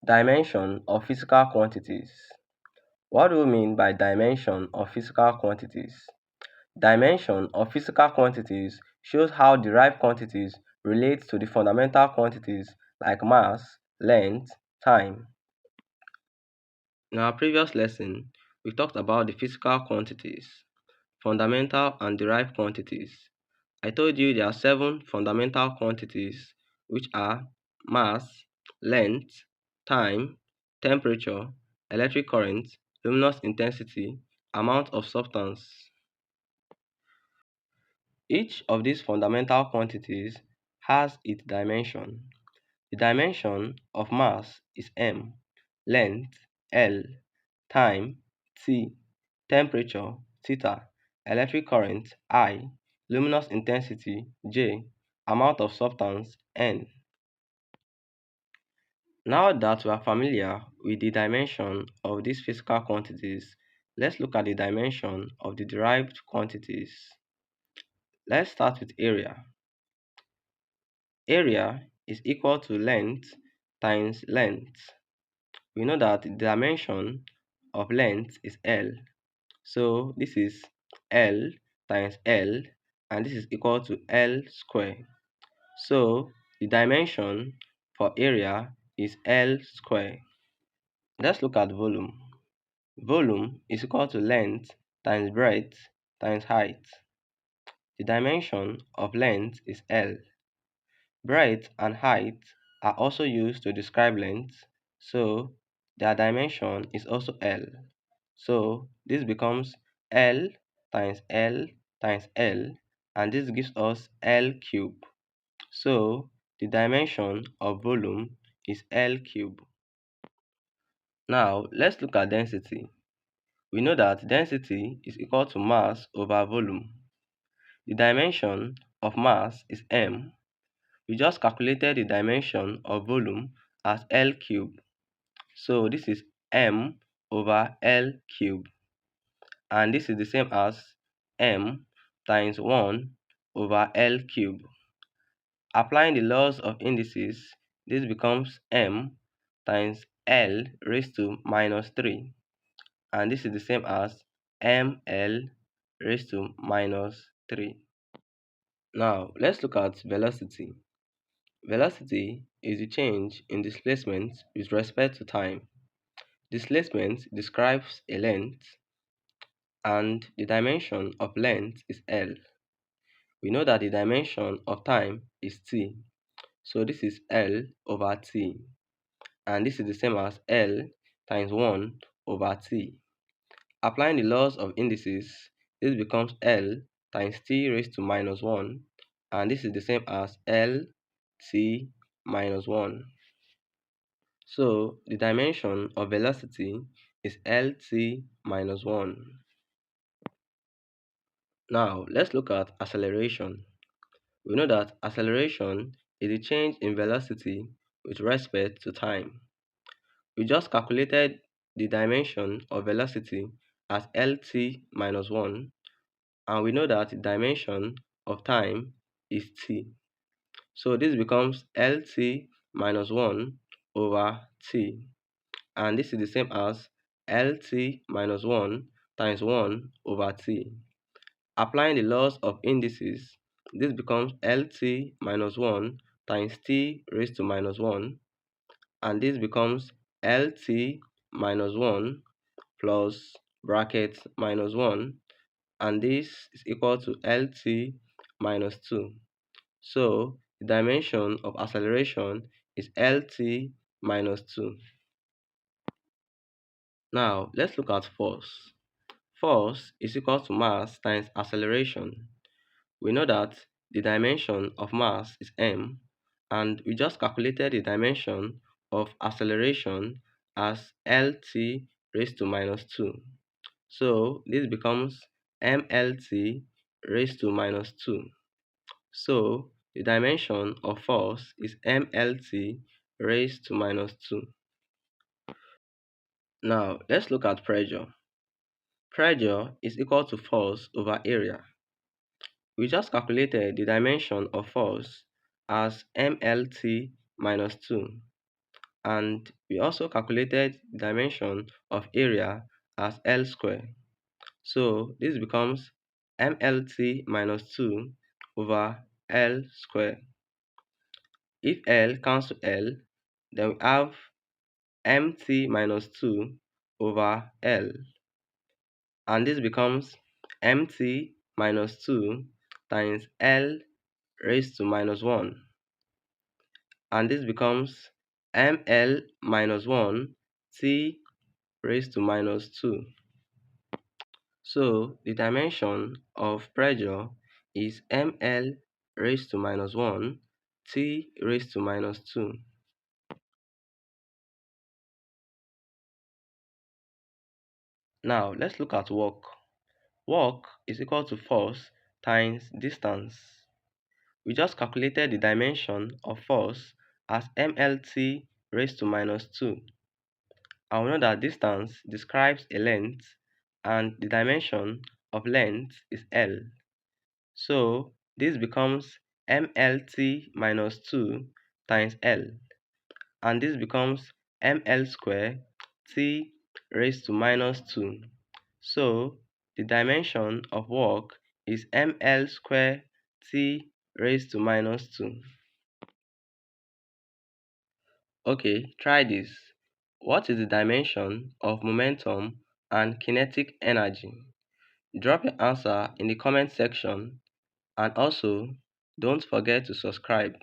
Dimension of physical quantities. What do we mean by dimension of physical quantities? Dimension of physical quantities shows how derived quantities relate to the fundamental quantities like mass, length, time. In our previous lesson, we talked about the physical quantities, fundamental and derived quantities. I told you there are 7 fundamental quantities, which are mass, length, time, temperature, electric current, luminous intensity, amount of substance. Each of these fundamental quantities has its dimension. The dimension of mass is m, length L, time T, temperature theta, electric current I, luminous intensity J, amount of substance N. Now that we are familiar with the dimension of these physical quantities, let's look at the dimension of the derived quantities. Let's start with area. Area is equal to length times length. We know that the dimension of length is L. So this is L times L, and this is equal to L square. So the dimension for area is L square. Let's look at volume. Volume is equal to length times breadth times height. The dimension of length is L. Breadth and height are also used to describe length, so their dimension is also L. So this becomes L times L times L, and this gives us L cube. So the dimension of volume is L cube. Now let's look at density. We know that density is equal to mass over volume. The dimension of mass is m. We just calculated the dimension of volume as L cube. So this is m over L cube. And this is the same as m times 1 over L cube. Applying the laws of indices, this becomes m times L raised to minus 3. And this is the same as ml raised to minus 3. Now let's look at velocity. Velocity is the change in displacement with respect to time. Displacement describes a length, and the dimension of length is L. We know that the dimension of time is t, so this is L over t, and this is the same as L times 1 over t. Applying the laws of indices, this becomes L times t raised to minus 1, and this is the same as L t minus 1. So the dimension of velocity is Lt minus 1. Now let's look at acceleration. We know that acceleration is the change in velocity with respect to time. We just calculated the dimension of velocity as Lt minus 1, and we know that the dimension of time is t. So this becomes Lt minus 1 over t, and this is the same as Lt minus 1 times 1 over t. Applying the laws of indices, this becomes Lt minus 1 times t raised to minus 1, and this becomes Lt minus 1 plus bracket minus 1, and this is equal to Lt minus 2. So the dimension of acceleration is Lt minus 2. Now let's look at force. Force is equal to mass times acceleration. We know that the dimension of mass is m, and we just calculated the dimension of acceleration as Lt raised to minus 2. So this becomes mlt raised to minus 2. So the dimension of force is mlt raised to minus 2. Now let's look at pressure. Pressure is equal to force over area. We just calculated the dimension of force as mlt minus 2. and we also calculated the dimension of area as L square. So this becomes MLT minus 2 over L square. If L cancel L, then we have MT minus 2 over L, and this becomes MT minus 2 times L raised to minus 1, and this becomes ML minus 1 T raised to minus 2. So the dimension of pressure is ml raised to minus 1 T raised to minus 2. Now let's look at work. Work is equal to force times distance. We just calculated the dimension of force as mlt raised to minus 2. And we know that distance describes a length and the dimension of length is L. So this becomes mlt minus 2 times L, and this becomes ml square T raised to minus 2. So the dimension of work is ml square T raised to minus 2. Okay, try this. What is the dimension of momentum and kinetic energy? Drop your answer in the comment section, and also don't forget to subscribe.